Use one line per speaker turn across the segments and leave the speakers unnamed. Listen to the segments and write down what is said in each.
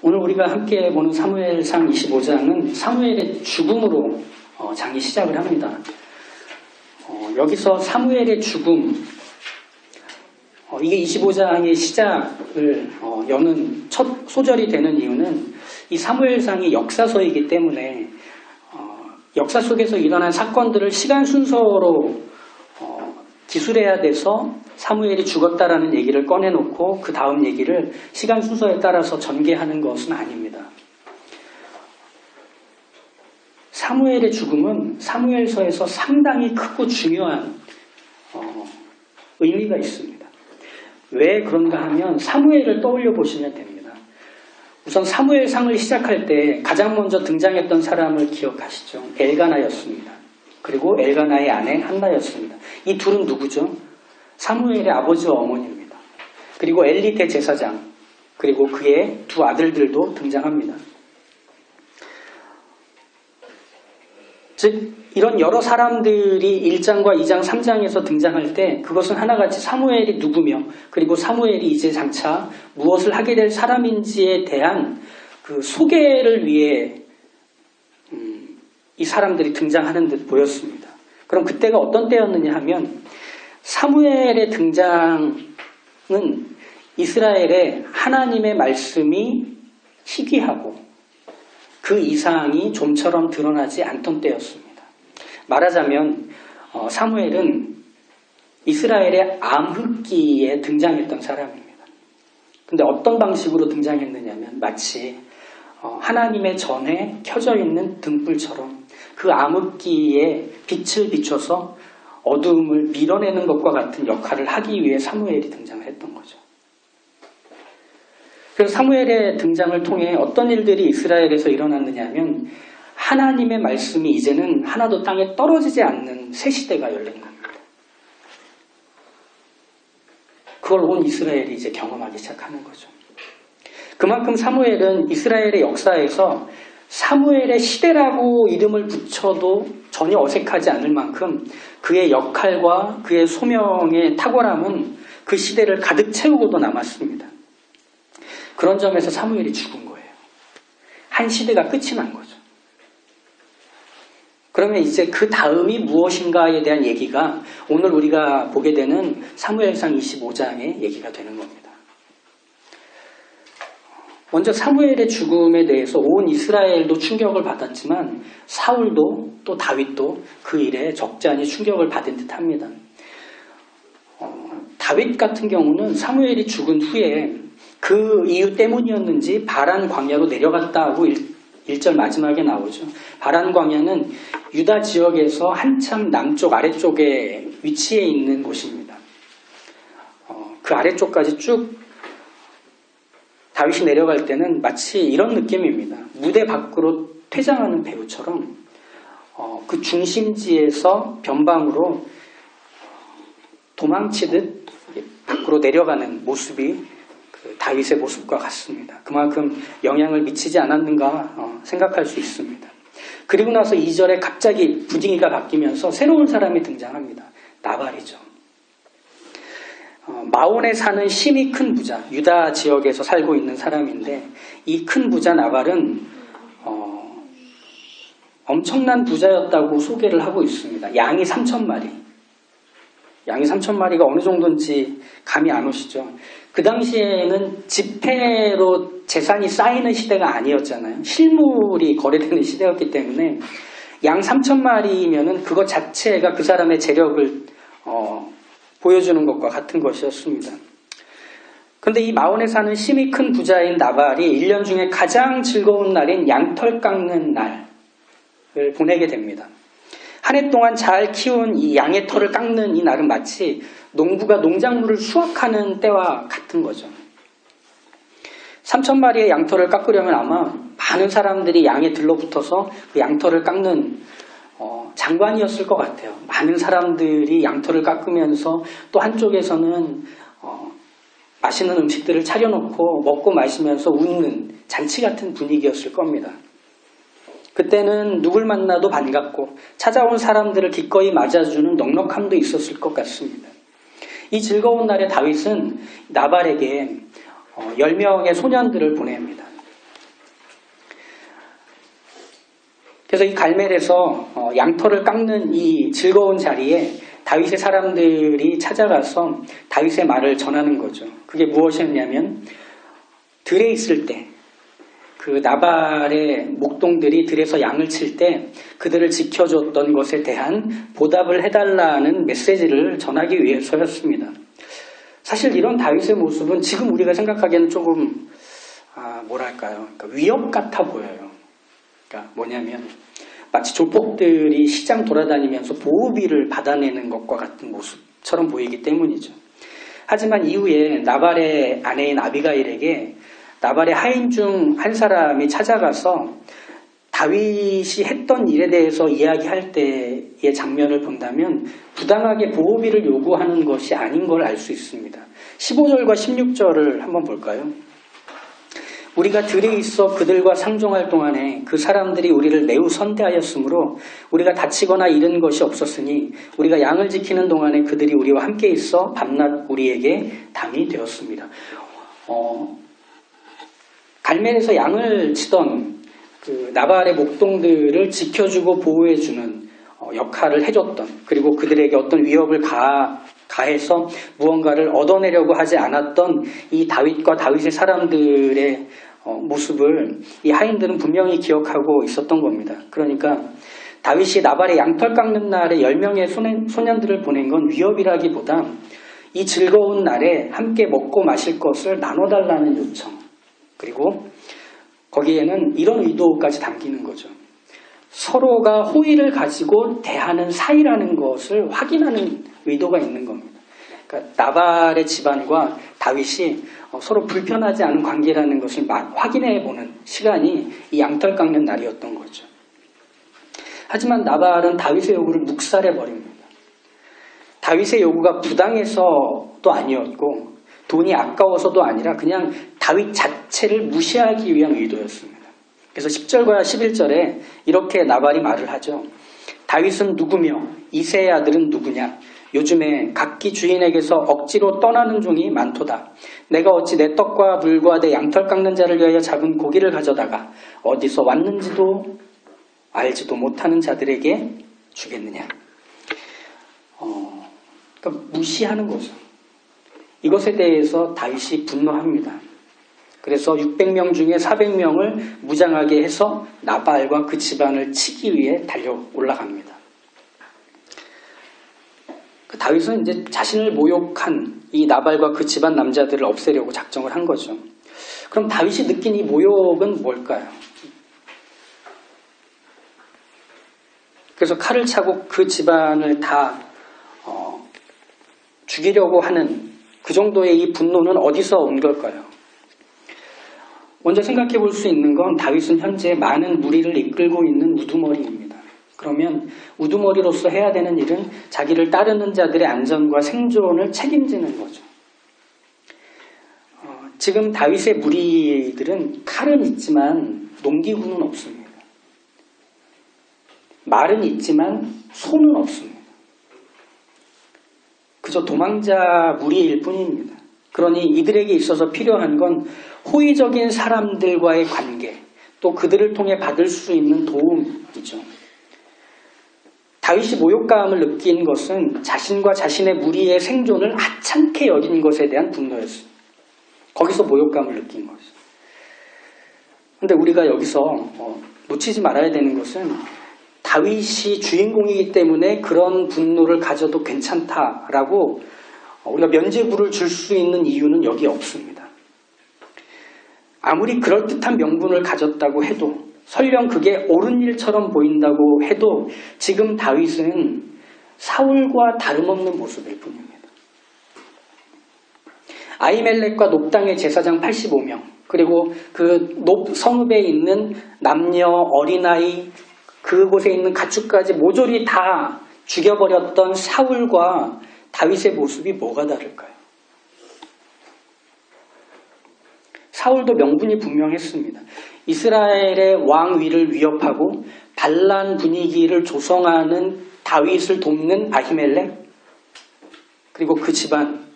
오늘 우리가 함께 보는 사무엘상 25장은 사무엘의 죽음으로 장이 시작을 합니다. 여기서 사무엘의 죽음, 이게 25장의 시작을 여는 첫 소절이 되는 이유는 이 사무엘상이 역사서이기 때문에 역사 속에서 일어난 사건들을 시간 순서로 기술해야 돼서 사무엘이 죽었다라는 얘기를 꺼내놓고 그 다음 얘기를 시간 순서에 따라서 전개하는 것은 아닙니다. 사무엘의 죽음은 사무엘서에서 상당히 크고 중요한 의미가 있습니다. 왜 그런가 하면 사무엘을 떠올려 보시면 됩니다. 우선 사무엘상을 시작할 때 가장 먼저 등장했던 사람을 기억하시죠? 엘가나였습니다. 그리고 엘가나의 아내 한나였습니다. 이 둘은 누구죠? 사무엘의 아버지와 어머니입니다. 그리고 엘리 대제사장, 그리고 그의 두 아들들도 등장합니다. 즉 이런 여러 사람들이 1장과 2장, 3장에서 등장할 때 그것은 하나같이 사무엘이 누구며 그리고 사무엘이 이제 장차 무엇을 하게 될 사람인지에 대한 그 소개를 위해 이 사람들이 등장하는 듯 보였습니다. 그럼 그때가 어떤 때였느냐 하면 사무엘의 등장은 이스라엘의 하나님의 말씀이 희귀하고 그 이상이 좀처럼 드러나지 않던 때였습니다. 말하자면 사무엘은 이스라엘의 암흑기에 등장했던 사람입니다. 근데 어떤 방식으로 등장했느냐면 마치 하나님의 전에 켜져 있는 등불처럼 그 암흑기에 빛을 비춰서 어두움을 밀어내는 것과 같은 역할을 하기 위해 사무엘이 등장을 했던 거죠. 그래서 사무엘의 등장을 통해 어떤 일들이 이스라엘에서 일어났느냐 하면 하나님의 말씀이 이제는 하나도 땅에 떨어지지 않는 새 시대가 열린 겁니다. 그걸 온 이스라엘이 이제 경험하기 시작하는 거죠. 그만큼 사무엘은 이스라엘의 역사에서 사무엘의 시대라고 이름을 붙여도 전혀 어색하지 않을 만큼 그의 역할과 그의 소명의 탁월함은 그 시대를 가득 채우고도 남았습니다. 그런 점에서 사무엘이 죽은 거예요. 한 시대가 끝이 난 거죠. 그러면 이제 그 다음이 무엇인가에 대한 얘기가 오늘 우리가 보게 되는 사무엘상 25장의 얘기가 되는 겁니다. 먼저 사무엘의 죽음에 대해서 온 이스라엘도 충격을 받았지만 사울도 또 다윗도 그 일에 적지 않은 충격을 받은 듯합니다. 다윗 같은 경우는 사무엘이 죽은 후에 그 이유 때문이었는지 바란 광야로 내려갔다고 1절 마지막에 나오죠. 바란 광야는 유다 지역에서 한참 남쪽 아래쪽에 위치해 있는 곳입니다. 그 아래쪽까지 쭉 다윗이 내려갈 때는 마치 이런 느낌입니다. 무대 밖으로 퇴장하는 배우처럼 그 중심지에서 변방으로 도망치듯 밖으로 내려가는 모습이 그 다윗의 모습과 같습니다. 그만큼 영향을 미치지 않았는가 생각할 수 있습니다. 그리고 나서 2절에 갑자기 분위기가 바뀌면서 새로운 사람이 등장합니다. 나발이죠. 마온에 사는 심히 큰 부자, 유다 지역에서 살고 있는 사람인데 이 큰 부자 나발은 엄청난 부자였다고 소개를 하고 있습니다. 양이 3,000마리. 양이 3,000마리가 어느 정도인지 감이 안 오시죠? 그 당시에는 지폐로 재산이 쌓이는 시대가 아니었잖아요. 실물이 거래되는 시대였기 때문에 양 3,000마리면은 그것 자체가 그 사람의 재력을 보여주는 것과 같은 것이었습니다. 그런데 이 마온에 사는 심히 큰 부자인 나발이 1년 중에 가장 즐거운 날인 양털 깎는 날을 보내게 됩니다. 한 해 동안 잘 키운 이 양의 털을 깎는 이 날은 마치 농부가 농작물을 수확하는 때와 같은 거죠. 3,000마리의 양털을 깎으려면 아마 많은 사람들이 양에 들러붙어서 그 양털을 깎는 장관이었을 것 같아요. 많은 사람들이 양털을 깎으면서 또 한쪽에서는 맛있는 음식들을 차려놓고 먹고 마시면서 웃는 잔치 같은 분위기였을 겁니다. 그때는 누굴 만나도 반갑고 찾아온 사람들을 기꺼이 맞아주는 넉넉함도 있었을 것 같습니다. 이 즐거운 날에 다윗은 나발에게 10명의 소년들을 보냅니다. 그래서 이 갈멜에서 양털을 깎는 이 즐거운 자리에 다윗의 사람들이 찾아가서 다윗의 말을 전하는 거죠. 그게 무엇이었냐면 들에 있을 때 그 나발의 목동들이 들에서 양을 칠 때 그들을 지켜줬던 것에 대한 보답을 해달라는 메시지를 전하기 위해서였습니다. 사실 이런 다윗의 모습은 지금 우리가 생각하기에는 조금 뭐랄까요? 그러니까 위협 같아 보여요. 그러니까 뭐냐면 마치 조폭들이 시장 돌아다니면서 보호비를 받아내는 것과 같은 모습처럼 보이기 때문이죠. 하지만 이후에 나발의 아내인 아비가일에게 나발의 하인 중 한 사람이 찾아가서 다윗이 했던 일에 대해서 이야기할 때의 장면을 본다면 부당하게 보호비를 요구하는 것이 아닌 걸 알 수 있습니다. 15절과 16절을 한번 볼까요? 우리가 들에 있어 그들과 상종할 동안에 그 사람들이 우리를 매우 선대하였으므로 우리가 다치거나 잃은 것이 없었으니 우리가 양을 지키는 동안에 그들이 우리와 함께 있어 밤낮 우리에게 담이 되었습니다. 갈멜에서 양을 치던 그 나발의 목동들을 지켜주고 보호해주는 역할을 해줬던, 그리고 그들에게 어떤 위협을 가해서 무언가를 얻어내려고 하지 않았던 이 다윗과 다윗의 사람들의 모습을 이 하인들은 분명히 기억하고 있었던 겁니다. 그러니까 다윗이 나발의 양털 깎는 날에 10명의 소년들을 보낸 건 위협이라기보다 이 즐거운 날에 함께 먹고 마실 것을 나눠달라는 요청, 그리고 거기에는 이런 의도까지 담기는 거죠. 서로가 호의를 가지고 대하는 사이라는 것을 확인하는 의도가 있는 겁니다. 그러니까 나발의 집안과 다윗이 서로 불편하지 않은 관계라는 것을 확인해보는 시간이 이 양털 깎는 날이었던 거죠. 하지만 나발은 다윗의 요구를 묵살해버립니다. 다윗의 요구가 부당해서도 아니었고 돈이 아까워서도 아니라 그냥 다윗 자체를 무시하기 위한 의도였습니다. 그래서 10절과 11절에 이렇게 나발이 말을 하죠. 다윗은 누구며 이새의 아들은 누구냐? 요즘에 각기 주인에게서 억지로 떠나는 종이 많도다. 내가 어찌 내 떡과 물과 내 양털 깎는 자를 위하여 잡은 고기를 가져다가 어디서 왔는지도 알지도 못하는 자들에게 주겠느냐? 그러니까 무시하는 거죠. 이것에 대해서 다윗이 분노합니다. 그래서 600명 중에 400명을 무장하게 해서 나발과 그 집안을 치기 위해 달려 올라갑니다. 다윗은 이제 자신을 모욕한 이 나발과 그 집안 남자들을 없애려고 작정을 한 거죠. 그럼 다윗이 느낀 이 모욕은 뭘까요? 그래서 칼을 차고 그 집안을 다 죽이려고 하는 그 정도의 이 분노는 어디서 온 걸까요? 먼저 생각해 볼 수 있는 건 다윗은 현재 많은 무리를 이끌고 있는 우두머리입니다. 그러면 우두머리로서 해야 되는 일은 자기를 따르는 자들의 안전과 생존을 책임지는 거죠. 지금 다윗의 무리들은 칼은 있지만 농기구는 없습니다. 말은 있지만 소는 없습니다. 그저 도망자 무리일 뿐입니다. 그러니 이들에게 있어서 필요한 건 호의적인 사람들과의 관계, 또 그들을 통해 받을 수 있는 도움이죠. 다윗이 모욕감을 느낀 것은 자신과 자신의 무리의 생존을 하찮게 여긴 것에 대한 분노였어요. 거기서 모욕감을 느낀 거죠. 그런데 우리가 여기서 놓치지 말아야 되는 것은 다윗이 주인공이기 때문에 그런 분노를 가져도 괜찮다라고 우리가 면죄부를 줄 수 있는 이유는 여기 없습니다. 아무리 그럴듯한 명분을 가졌다고 해도, 설령 그게 옳은 일처럼 보인다고 해도 지금 다윗은 사울과 다름없는 모습일 뿐입니다. 아히멜렉과 놉 땅의 제사장 85명, 그리고 그 놉 성읍에 있는 남녀, 어린아이, 그곳에 있는 가축까지 모조리 다 죽여버렸던 사울과 다윗의 모습이 뭐가 다를까요? 사울도 명분이 분명했습니다. 이스라엘의 왕위를 위협하고 반란 분위기를 조성하는 다윗을 돕는 아히멜렉, 그리고 그 집안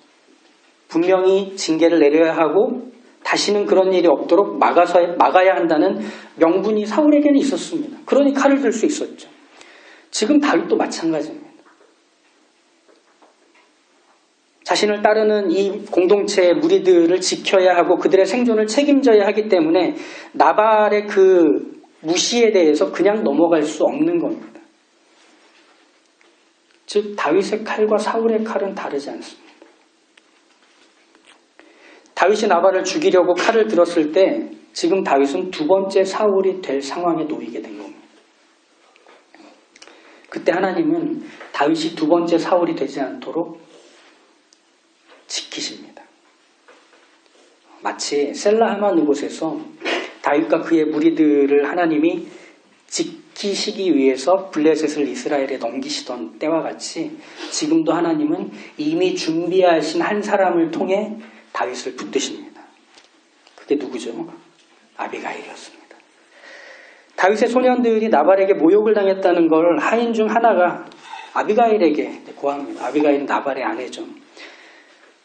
분명히 징계를 내려야 하고 다시는 그런 일이 없도록 막아야 한다는 명분이 사울에게는 있었습니다. 그러니 칼을 들 수 있었죠. 지금 다윗도 마찬가지입니다. 자신을 따르는 이 공동체의 무리들을 지켜야 하고 그들의 생존을 책임져야 하기 때문에 나발의 그 무시에 대해서 그냥 넘어갈 수 없는 겁니다. 즉 다윗의 칼과 사울의 칼은 다르지 않습니다. 다윗이 나발을 죽이려고 칼을 들었을 때 지금 다윗은 두 번째 사울이 될 상황에 놓이게 된 겁니다. 그때 하나님은 다윗이 두 번째 사울이 되지 않도록 지키십니다. 마치 셀라하만 곳에서 다윗과 그의 무리들을 하나님이 지키시기 위해서 블레셋을 이스라엘에 넘기시던 때와 같이 지금도 하나님은 이미 준비하신 한 사람을 통해 다윗을 붙드십니다. 그게 누구죠? 아비가일이었습니다. 다윗의 소년들이 나발에게 모욕을 당했다는 걸 하인 중 하나가 아비가일에게 고합니다. 아비가일은 나발의 아내죠.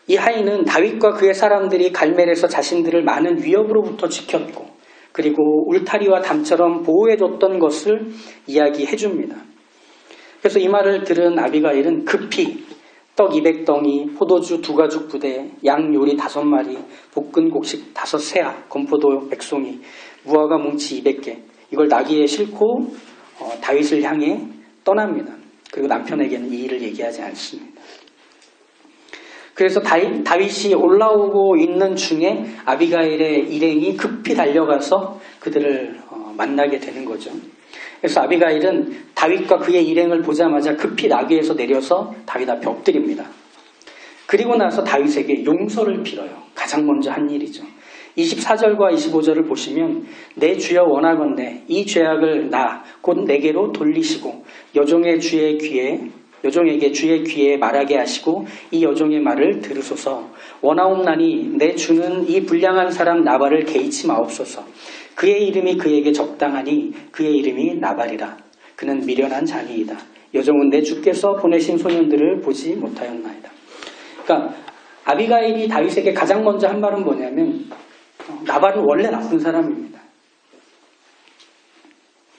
이 하인은 다윗과 그의 사람들이 갈멜에서 자신들을 많은 위협으로부터 지켰고 그리고 울타리와 담처럼 보호해줬던 것을 이야기해 줍니다. 그래서 이 말을 들은 아비가일은 급히 떡 200덩이, 포도주 2가죽 부대, 양 요리 5마리, 볶은 곡식 5세아, 건포도 100송이, 무화과 뭉치 200개 이걸 나귀에 싣고 다윗을 향해 떠납니다. 그리고 남편에게는 이 일을 얘기하지 않습니다. 그래서 다윗이 올라오고 있는 중에 아비가일의 일행이 급히 달려가서 그들을 만나게 되는 거죠. 그래서 아비가일은 다윗과 그의 일행을 보자마자 급히 나귀에서 내려서 다윗 앞에 엎드립니다. 그리고 나서 다윗에게 용서를 빌어요. 가장 먼저 한 일이죠. 24절과 25절을 보시면 내 주여 원하건대 이 죄악을 나 곧 내게로 돌리시고 여종에게 주의 귀에 말하게 하시고 이 여종의 말을 들으소서. 원하옵나니 내 주는 이 불량한 사람 나발을 개의치 마옵소서. 그의 이름이 그에게 적당하니 그의 이름이 나발이라. 그는 미련한 자니이다. 여종은 내 주께서 보내신 소년들을 보지 못하였나이다. 그러니까 아비가일이 다윗에게 가장 먼저 한 말은 뭐냐면 나발은 원래 나쁜 사람입니다.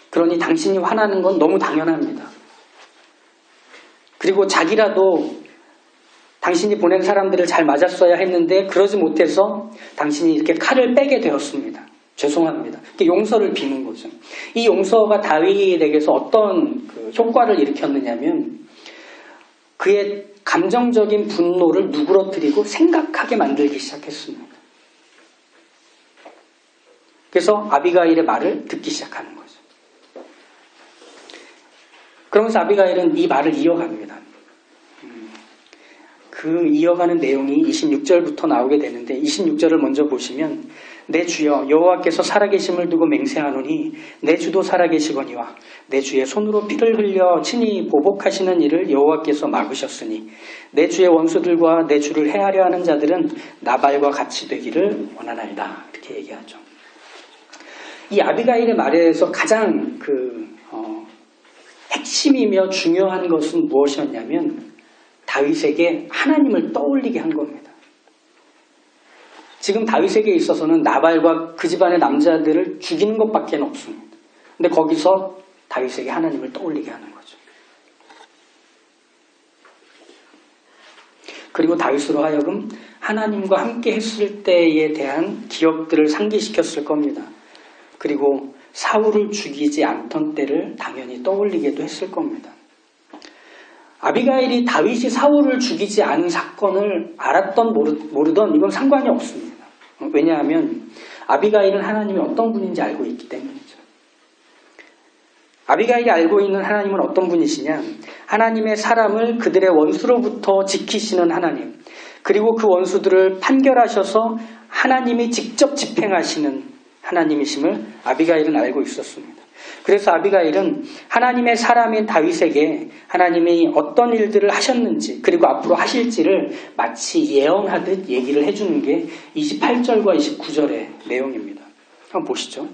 그러니 당신이 화나는 건 너무 당연합니다. 그리고 자기라도 당신이 보낸 사람들을 잘 맞았어야 했는데 그러지 못해서 당신이 이렇게 칼을 빼게 되었습니다. 죄송합니다. 이렇게 용서를 비는 거죠. 이 용서가 다윗에게서 어떤 효과를 일으켰느냐면 그의 감정적인 분노를 누그러뜨리고 생각하게 만들기 시작했습니다. 그래서 아비가일의 말을 듣기 시작하는 거죠. 그러면서 아비가일은 이 말을 이어갑니다. 그 이어가는 내용이 26절부터 나오게 되는데 26절을 먼저 보시면 내 주여 여호와께서 살아계심을 두고 맹세하노니 내 주도 살아계시거니와 내 주의 손으로 피를 흘려 친히 보복하시는 일을 여호와께서 막으셨으니 내 주의 원수들과 내 주를 해하려 하는 자들은 나발과 같이 되기를 원하나이다. 이렇게 얘기하죠. 이 아비가일의 말에서 가장 핵심이며 중요한 것은 무엇이었냐면 다윗에게 하나님을 떠올리게 한 겁니다. 지금 다윗에게 있어서는 나발과 그 집안의 남자들을 죽이는 것밖에 없습니다. 근데 거기서 다윗에게 하나님을 떠올리게 하는 거죠. 그리고 다윗으로 하여금 하나님과 함께 했을 때에 대한 기억들을 상기시켰을 겁니다. 그리고 사울을 죽이지 않던 때를 당연히 떠올리게도 했을 겁니다. 아비가일이 다윗이 사울을 죽이지 않은 사건을 알았던 모르던 이건 상관이 없습니다. 왜냐하면 아비가일은 하나님이 어떤 분인지 알고 있기 때문이죠. 아비가일이 알고 있는 하나님은 어떤 분이시냐? 하나님의 사람을 그들의 원수로부터 지키시는 하나님, 그리고 그 원수들을 판결하셔서 하나님이 직접 집행하시는 하나님이심을 아비가일은 알고 있었습니다. 그래서 아비가일은 하나님의 사람인 다윗에게 하나님이 어떤 일들을 하셨는지 그리고 앞으로 하실지를 마치 예언하듯 얘기를 해주는 게 28절과 29절의 내용입니다. 한번 보시죠.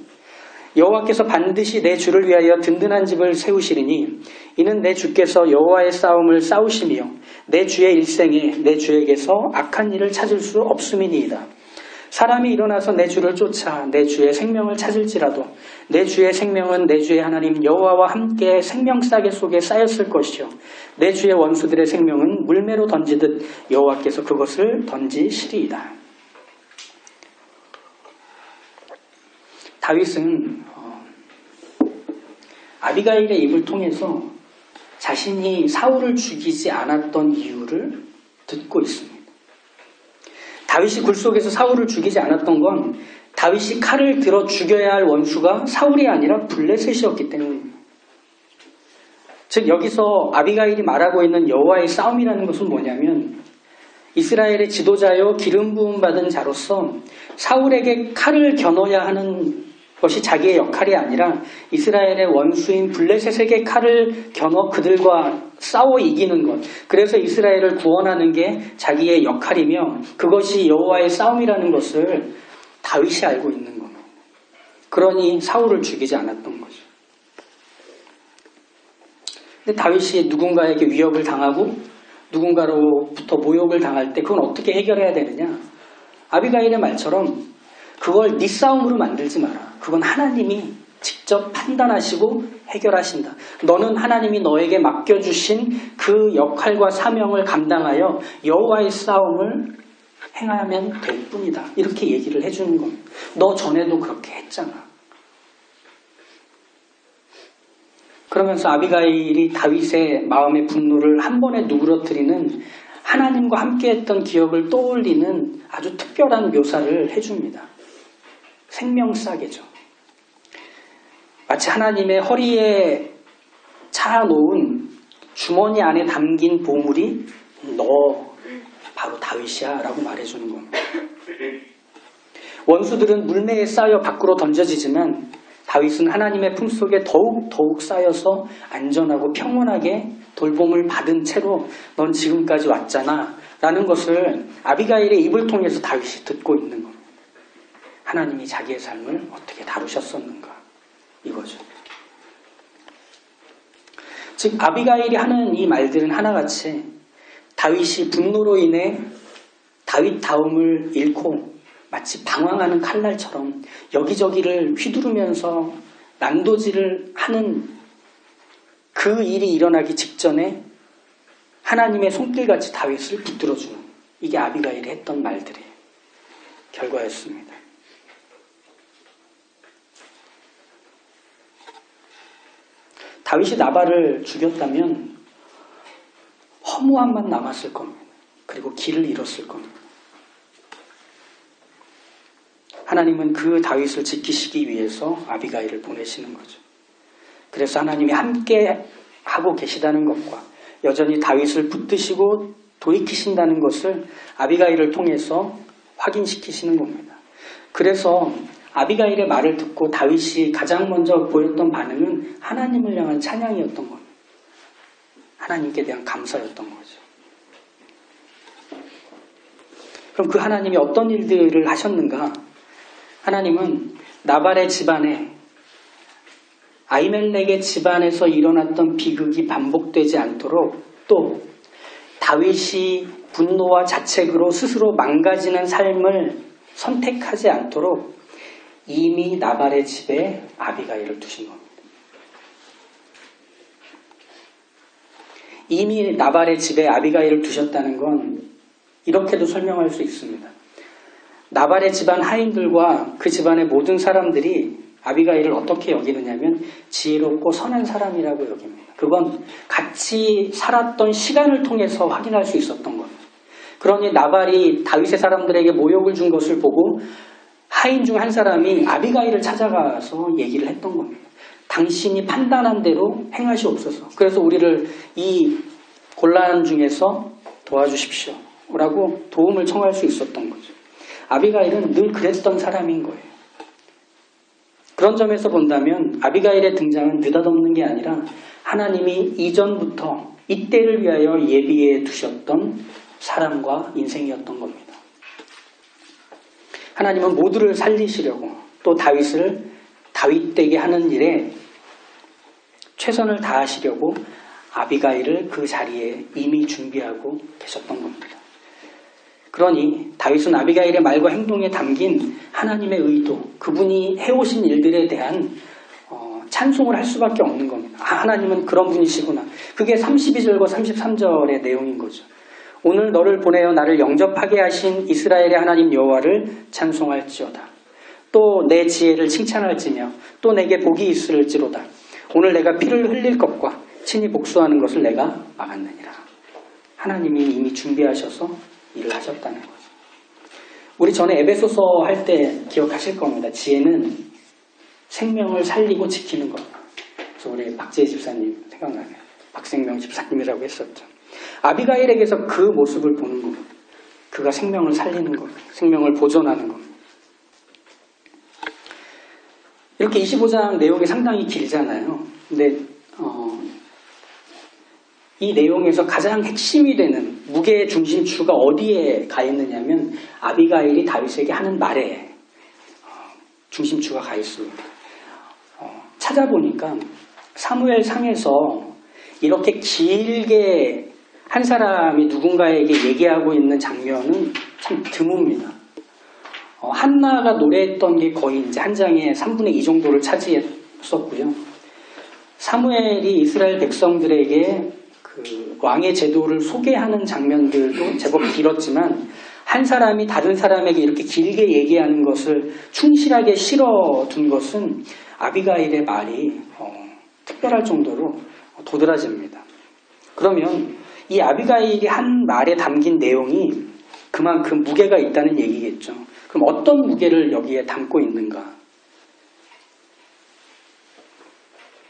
여호와께서 반드시 내 주를 위하여 든든한 집을 세우시리니 이는 내 주께서 여호와의 싸움을 싸우시며 내 주의 일생에 내 주에게서 악한 일을 찾을 수 없음이니이다. 사람이 일어나서 내 주를 쫓아 내 주의 생명을 찾을지라도 내 주의 생명은 내 주의 하나님 여호와와 함께 생명싸개 속에 쌓였을 것이요 내 주의 원수들의 생명은 물매로 던지듯 여호와께서 그것을 던지시리이다. 다윗은 아비가일의 입을 통해서 자신이 사울을 죽이지 않았던 이유를 듣고 있습니다. 다윗이 굴 속에서 사울을 죽이지 않았던 건 다윗이 칼을 들어 죽여야 할 원수가 사울이 아니라 블레셋이었기 때문입니다. 즉 여기서 아비가일이 말하고 있는 여호와의 싸움이라는 것은 뭐냐면 이스라엘의 지도자요 기름 부음 받은 자로서 사울에게 칼을 겨눠야 하는 것이 자기의 역할이 아니라 이스라엘의 원수인 블레셋에게 칼을 겨눠 그들과 싸워 이기는 것. 그래서 이스라엘을 구원하는 게 자기의 역할이며 그것이 여호와의 싸움이라는 것을 다윗이 알고 있는 겁니다. 그러니 사울을 죽이지 않았던 거죠. 근데 다윗이 누군가에게 위협을 당하고 누군가로부터 모욕을 당할 때 그건 어떻게 해결해야 되느냐? 아비가일의 말처럼 그걸 네 싸움으로 만들지 마라. 그건 하나님이 직접 판단하시고 해결하신다. 너는 하나님이 너에게 맡겨주신 그 역할과 사명을 감당하여 여호와의 싸움을 행하면 될 뿐이다. 이렇게 얘기를 해주는 겁니다. 너 전에도 그렇게 했잖아. 그러면서 아비가일이 다윗의 마음의 분노를 한 번에 누그러뜨리는 하나님과 함께했던 기억을 떠올리는 아주 특별한 묘사를 해줍니다. 생명싸개죠. 마치 하나님의 허리에 차놓은 주머니 안에 담긴 보물이 너 바로 다윗이야 라고 말해주는 겁니다. 원수들은 물매에 쌓여 밖으로 던져지지만 다윗은 하나님의 품속에 더욱 쌓여서 안전하고 평온하게 돌봄을 받은 채로 넌 지금까지 왔잖아 라는 것을 아비가일의 입을 통해서 다윗이 듣고 있는 겁니다. 하나님이 자기의 삶을 어떻게 다루셨었는가 이거죠. 즉 아비가일이 하는 이 말들은 하나같이 다윗이 분노로 인해 다윗다움을 잃고 마치 방황하는 칼날처럼 여기저기를 휘두르면서 난도질을 하는 그 일이 일어나기 직전에 하나님의 손길같이 다윗을 붙들어주는 이게 아비가일이 했던 말들의 결과였습니다. 다윗이 나발을 죽였다면 허무함만 남았을 겁니다. 그리고 길을 잃었을 겁니다. 하나님은 그 다윗을 지키시기 위해서 아비가일을 보내시는 거죠. 그래서 하나님이 함께 하고 계시다는 것과 여전히 다윗을 붙드시고 돌이키신다는 것을 아비가일을 통해서 확인시키시는 겁니다. 그래서 아비가일의 말을 듣고 다윗이 가장 먼저 보였던 반응은 하나님을 향한 찬양이었던 겁니다. 하나님께 대한 감사였던 거죠. 그럼 그 하나님이 어떤 일들을 하셨는가? 하나님은 나발의 집안에 아히멜렉의 집안에서 일어났던 비극이 반복되지 않도록 또 다윗이 분노와 자책으로 스스로 망가지는 삶을 선택하지 않도록 이미 나발의 집에 아비가일을 두신 겁니다. 이미 나발의 집에 아비가일을 두셨다는 건 이렇게도 설명할 수 있습니다. 나발의 집안 하인들과 그 집안의 모든 사람들이 아비가일을 어떻게 여기느냐면 지혜롭고 선한 사람이라고 여깁니다. 그건 같이 살았던 시간을 통해서 확인할 수 있었던 겁니다. 그러니 나발이 다윗의 사람들에게 모욕을 준 것을 보고 하인 중 한 사람이 아비가일을 찾아가서 얘기를 했던 겁니다. 당신이 판단한 대로 행하시옵소서. 그래서 우리를 이 곤란 중에서 도와주십시오 라고 도움을 청할 수 있었던 거죠. 아비가일은 늘 그랬던 사람인 거예요. 그런 점에서 본다면 아비가일의 등장은 느닷없는 게 아니라 하나님이 이전부터 이때를 위하여 예비해 두셨던 사람과 인생이었던 겁니다. 하나님은 모두를 살리시려고 또 다윗을 다윗되게 하는 일에 최선을 다하시려고 아비가일을 그 자리에 이미 준비하고 계셨던 겁니다. 그러니 다윗은 아비가일의 말과 행동에 담긴 하나님의 의도, 그분이 해오신 일들에 대한 찬송을 할 수밖에 없는 겁니다. 하나님은 그런 분이시구나. 그게 32절과 33절의 내용인 거죠. 오늘 너를 보내어 나를 영접하게 하신 이스라엘의 하나님 여호와를 찬송할지어다. 또 내 지혜를 칭찬할지며 또 내게 복이 있을지로다. 오늘 내가 피를 흘릴 것과 친히 복수하는 것을 내가 막았느니라. 하나님이 이미 준비하셔서 일을 하셨다는 거죠. 우리 전에 에베소서 할 때 기억하실 겁니다. 지혜는 생명을 살리고 지키는 것. 그래서 우리 박재희 집사님 생각나네요. 박생명 집사님이라고 했었죠. 아비가일에게서 그 모습을 보는 겁니다. 그가 생명을 살리는 것, 생명을 보존하는 겁니다. 이렇게 25장 내용이 상당히 길잖아요. 근데 이 내용에서 가장 핵심이 되는 무게의 중심추가 어디에 가 있느냐면 아비가일이 다윗에게 하는 말에 중심추가 가 있습니다. 찾아보니까 사무엘 상에서 이렇게 길게 한 사람이 누군가에게 얘기하고 있는 장면은 참 드뭅니다. 한나가 노래했던 게 거의 이제 한 장의 3분의 2 정도를 차지했었고요. 사무엘이 이스라엘 백성들에게 그 왕의 제도를 소개하는 장면들도 제법 길었지만 한 사람이 다른 사람에게 이렇게 길게 얘기하는 것을 충실하게 실어둔 것은 아비가일의 말이 특별할 정도로 도드라집니다. 그러면 이 아비가일이 한 말에 담긴 내용이 그만큼 무게가 있다는 얘기겠죠. 그럼 어떤 무게를 여기에 담고 있는가?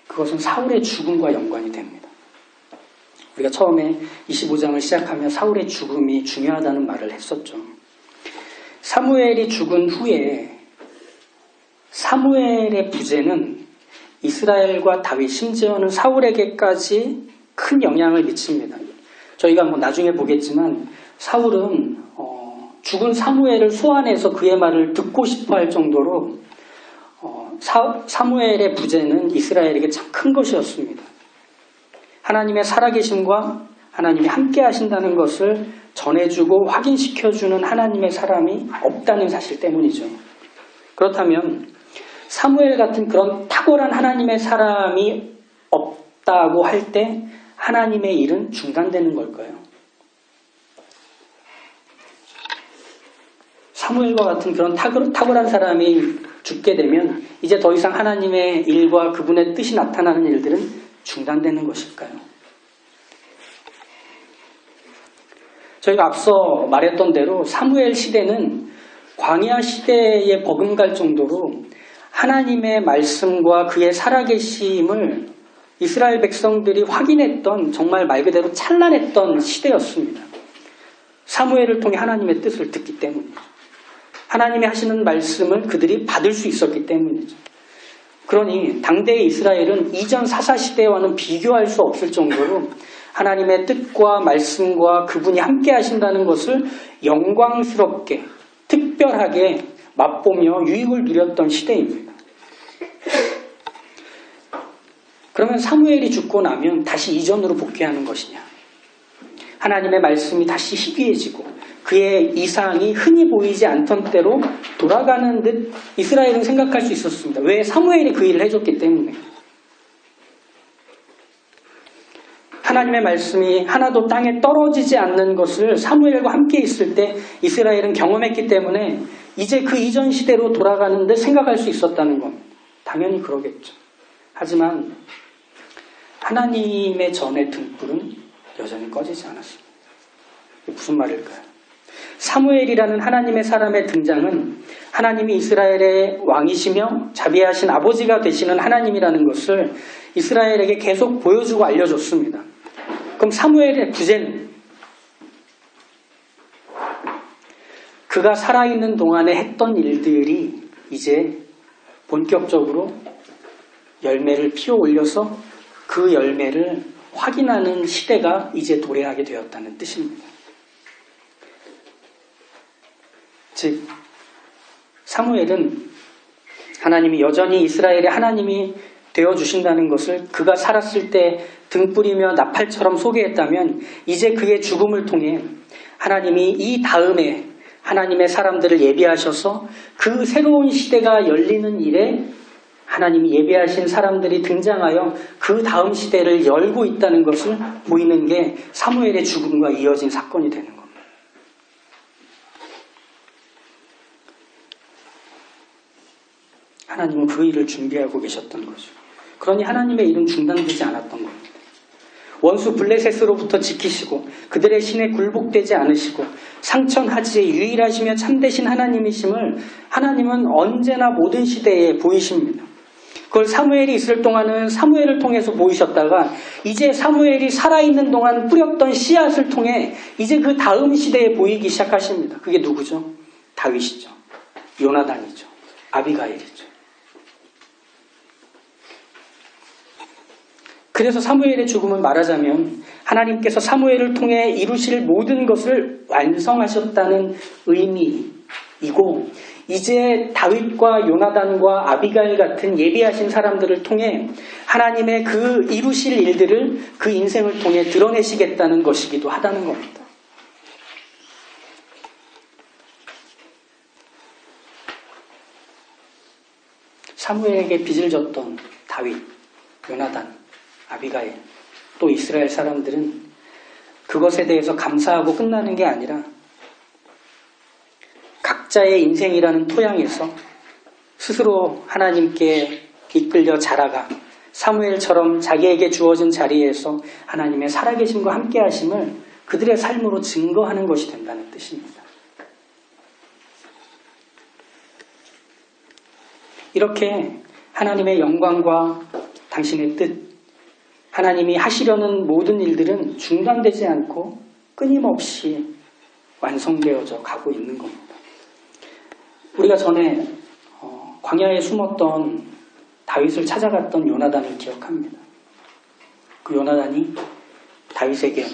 그것은 사울의 죽음과 연관이 됩니다. 우리가 처음에 25장을 시작하며 사울의 죽음이 중요하다는 말을 했었죠. 사무엘이 죽은 후에 사무엘의 부재는 이스라엘과 다윗, 심지어는 사울에게까지 큰 영향을 미칩니다. 저희가 나중에 보겠지만 사울은 죽은 사무엘을 소환해서 그의 말을 듣고 싶어 할 정도로 사무엘의 부재는 이스라엘에게 참 큰 것이었습니다. 하나님의 살아계심과 하나님이 함께 하신다는 것을 전해주고 확인시켜주는 하나님의 사람이 없다는 사실 때문이죠. 그렇다면 사무엘 같은 그런 탁월한 하나님의 사람이 없다고 할 때 하나님의 일은 중단되는 걸까요? 사무엘과 같은 그런 탁월한 사람이 죽게 되면 이제 더 이상 하나님의 일과 그분의 뜻이 나타나는 일들은 중단되는 것일까요? 저희가 앞서 말했던 대로 사무엘 시대는 광야 시대에 버금갈 정도로 하나님의 말씀과 그의 살아계심을 이스라엘 백성들이 확인했던 정말 말 그대로 찬란했던 시대였습니다. 사무엘을 통해 하나님의 뜻을 듣기 때문이죠. 하나님이 하시는 말씀을 그들이 받을 수 있었기 때문이죠. 그러니 당대의 이스라엘은 이전 사사시대와는 비교할 수 없을 정도로 하나님의 뜻과 말씀과 그분이 함께 하신다는 것을 영광스럽게 특별하게 맛보며 유익을 누렸던 시대입니다. 그러면 사무엘이 죽고 나면 다시 이전으로 복귀하는 것이냐? 하나님의 말씀이 다시 희귀해지고 그의 이상이 흔히 보이지 않던 때로 돌아가는 듯 이스라엘은 생각할 수 있었습니다. 왜? 사무엘이 그 일을 해줬기 때문에. 하나님의 말씀이 하나도 땅에 떨어지지 않는 것을 사무엘과 함께 있을 때 이스라엘은 경험했기 때문에 이제 그 이전 시대로 돌아가는 듯 생각할 수 있었다는 겁니다. 당연히 그러겠죠. 하지만 하나님의 전의 등불은 여전히 꺼지지 않았습니다. 이게 무슨 말일까요? 사무엘이라는 하나님의 사람의 등장은 하나님이 이스라엘의 왕이시며 자비하신 아버지가 되시는 하나님이라는 것을 이스라엘에게 계속 보여주고 알려줬습니다. 그럼 사무엘의 부재는 그가 살아있는 동안에 했던 일들이 이제 본격적으로 열매를 피워 올려서 그 열매를 확인하는 시대가 이제 도래하게 되었다는 뜻입니다. 즉 사무엘은 하나님이 여전히 이스라엘의 하나님이 되어주신다는 것을 그가 살았을 때 등불이며 나팔처럼 소개했다면 이제 그의 죽음을 통해 하나님이 이 다음에 하나님의 사람들을 예비하셔서 그 새로운 시대가 열리는 일에 하나님이 예비하신 사람들이 등장하여 그 다음 시대를 열고 있다는 것을 보이는 게 사무엘의 죽음과 이어진 사건이 되는 겁니다. 하나님은 그 일을 준비하고 계셨던 거죠. 그러니 하나님의 일은 중단되지 않았던 겁니다. 원수 블레셋으로부터 지키시고 그들의 신에 굴복되지 않으시고 상천하지의 유일하시며 참되신 하나님이심을 하나님은 언제나 모든 시대에 보이십니다. 그걸 사무엘이 있을 동안은 사무엘을 통해서 보이셨다가 이제 사무엘이 살아있는 동안 뿌렸던 씨앗을 통해 이제 그 다음 시대에 보이기 시작하십니다. 그게 누구죠? 다윗이죠. 요나단이죠. 아비가일이죠. 그래서 사무엘의 죽음은 말하자면 하나님께서 사무엘을 통해 이루실 모든 것을 완성하셨다는 의미이고 이제 다윗과 요나단과 아비가일 같은 예비하신 사람들을 통해 하나님의 그 이루실 일들을 그 인생을 통해 드러내시겠다는 것이기도 하다는 겁니다. 사무엘에게 빚을 졌던 다윗, 요나단, 아비가일, 또 이스라엘 사람들은 그것에 대해서 감사하고 끝나는 게 아니라 각자의 인생이라는 토양에서 스스로 하나님께 이끌려 자라가 사무엘처럼 자기에게 주어진 자리에서 하나님의 살아계심과 함께 하심을 그들의 삶으로 증거하는 것이 된다는 뜻입니다. 이렇게 하나님의 영광과 당신의 뜻, 하나님이 하시려는 모든 일들은 중단되지 않고 끊임없이 완성되어져 가고 있는 겁니다. 우리가 전에 광야에 숨었던 다윗을 찾아갔던 요나단을 기억합니다. 그 요나단이 다윗에게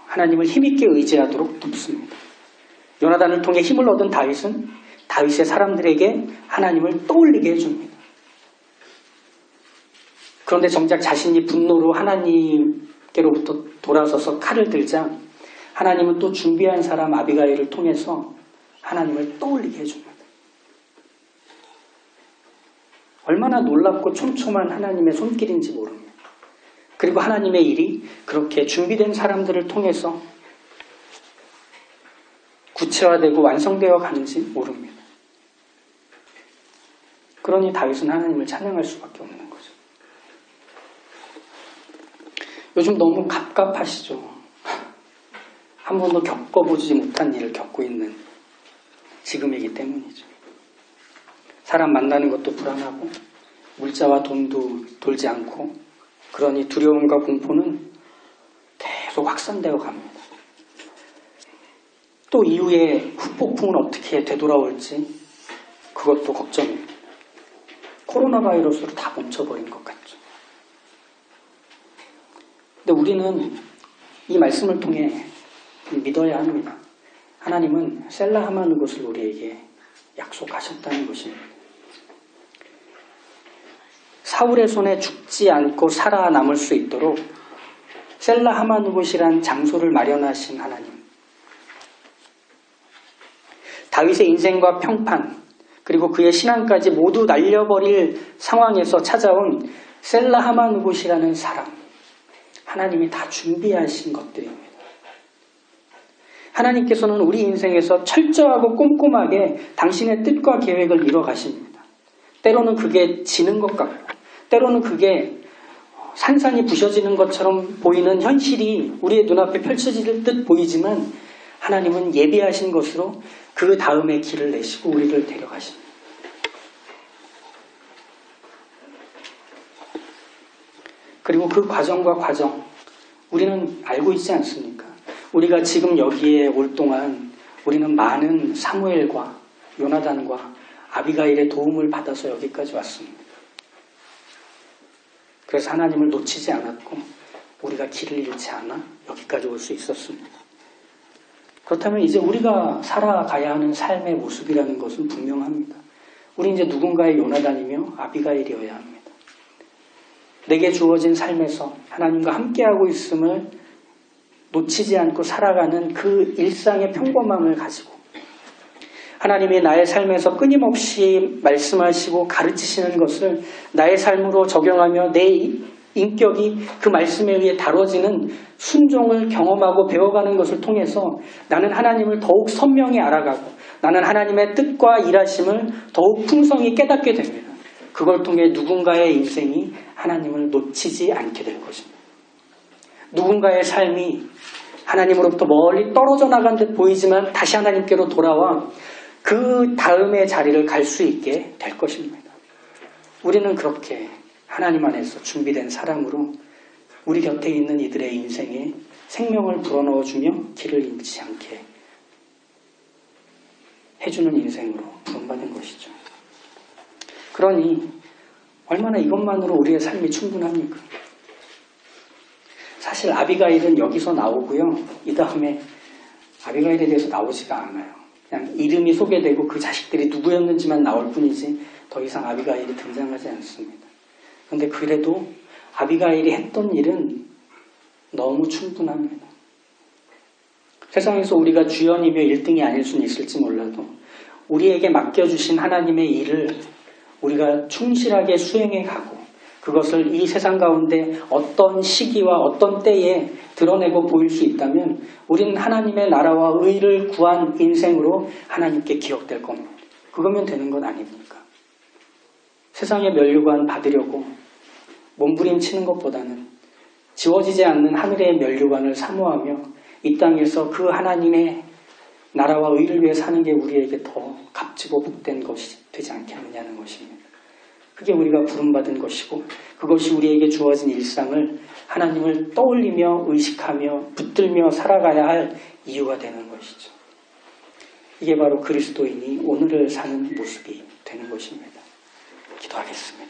하나님을 힘있게 의지하도록 돕습니다. 요나단을 통해 힘을 얻은 다윗은 다윗의 사람들에게 하나님을 떠올리게 해줍니다. 그런데 정작 자신이 분노로 하나님께로부터 돌아서서 칼을 들자 하나님은 또 준비한 사람 아비가일을 통해서 하나님을 떠올리게 해줍니다. 얼마나 놀랍고 촘촘한 하나님의 손길인지 모릅니다. 그리고 하나님의 일이 그렇게 준비된 사람들을 통해서 구체화되고 완성되어 가는지 모릅니다. 그러니 다윗은 하나님을 찬양할 수밖에 없는 거죠. 요즘 너무 갑갑하시죠? 한 번도 겪어보지 못한 일을 겪고 있는 지금이기 때문이죠. 사람 만나는 것도 불안하고 물자와 돈도 돌지 않고 그러니 두려움과 공포는 계속 확산되어 갑니다. 또 이후에 후폭풍은 어떻게 되돌아올지 그것도 걱정입니다. 코로나 바이러스로 다 멈춰버린 것 같죠. 근데 우리는 이 말씀을 통해 믿어야 합니다. 하나님은 셀라하만 것을 우리에게 약속하셨다는 것입니다. 사울의 손에 죽지 않고 살아남을 수 있도록 셀라하만 곳이란 장소를 마련하신 하나님. 다윗의 인생과 평판 그리고 그의 신앙까지 모두 날려버릴 상황에서 찾아온 셀라하만 곳이라는 사람. 하나님이 다 준비하신 것들입니다. 하나님께서는 우리 인생에서 철저하고 꼼꼼하게 당신의 뜻과 계획을 이뤄가십니다. 때로는 그게 지는 것 같고 때로는 그게 산산이 부셔지는 것처럼 보이는 현실이 우리의 눈앞에 펼쳐질 듯 보이지만 하나님은 예비하신 것으로 그 다음에 길을 내시고 우리를 데려가십니다. 그리고 그 과정과 과정 우리는 알고 있지 않습니까? 우리가 지금 여기에 올 동안 우리는 많은 사무엘과 요나단과 아비가일의 도움을 받아서 여기까지 왔습니다. 그래서 하나님을 놓치지 않았고 우리가 길을 잃지 않아 여기까지 올 수 있었습니다. 그렇다면 이제 우리가 살아가야 하는 삶의 모습이라는 것은 분명합니다. 우리 이제 누군가의 요나단이며 아비가일이어야 합니다. 내게 주어진 삶에서 하나님과 함께하고 있음을 놓치지 않고 살아가는 그 일상의 평범함을 가지고 하나님이 나의 삶에서 끊임없이 말씀하시고 가르치시는 것을 나의 삶으로 적용하며 내 인격이 그 말씀에 의해 다뤄지는 순종을 경험하고 배워가는 것을 통해서 나는 하나님을 더욱 선명히 알아가고 나는 하나님의 뜻과 일하심을 더욱 풍성히 깨닫게 됩니다. 그걸 통해 누군가의 인생이 하나님을 놓치지 않게 될 것입니다. 누군가의 삶이 하나님으로부터 멀리 떨어져 나간 듯 보이지만 다시 하나님께로 돌아와 그 다음의 자리를 갈 수 있게 될 것입니다. 우리는 그렇게 하나님 안에서 준비된 사람으로 우리 곁에 있는 이들의 인생에 생명을 불어넣어주며 길을 잃지 않게 해주는 인생으로 부름받은 것이죠. 그러니 얼마나 이것만으로 우리의 삶이 충분합니까? 사실 아비가일은 여기서 나오고요. 이 다음에 아비가일에 대해서 나오지가 않아요. 그냥 이름이 소개되고 그 자식들이 누구였는지만 나올 뿐이지 더 이상 아비가일이 등장하지 않습니다. 그런데 그래도 아비가일이 했던 일은 너무 충분합니다. 세상에서 우리가 주연이며 1등이 아닐 수는 있을지 몰라도 우리에게 맡겨주신 하나님의 일을 우리가 충실하게 수행해 가고 그것을 이 세상 가운데 어떤 시기와 어떤 때에 드러내고 보일 수 있다면 우리는 하나님의 나라와 의를 구한 인생으로 하나님께 기억될 겁니다. 그거면 되는 것 아닙니까? 세상의 면류관 받으려고 몸부림치는 것보다는 지워지지 않는 하늘의 면류관을 사모하며 이 땅에서 그 하나님의 나라와 의를 위해 사는 게 우리에게 더 값지고 복된 것이 되지 않겠느냐는 것입니다. 그게 우리가 부름받은 것이고 그것이 우리에게 주어진 일상을 하나님을 떠올리며 의식하며 붙들며 살아가야 할 이유가 되는 것이죠. 이게 바로 그리스도인이 오늘을 사는 모습이 되는 것입니다. 기도하겠습니다.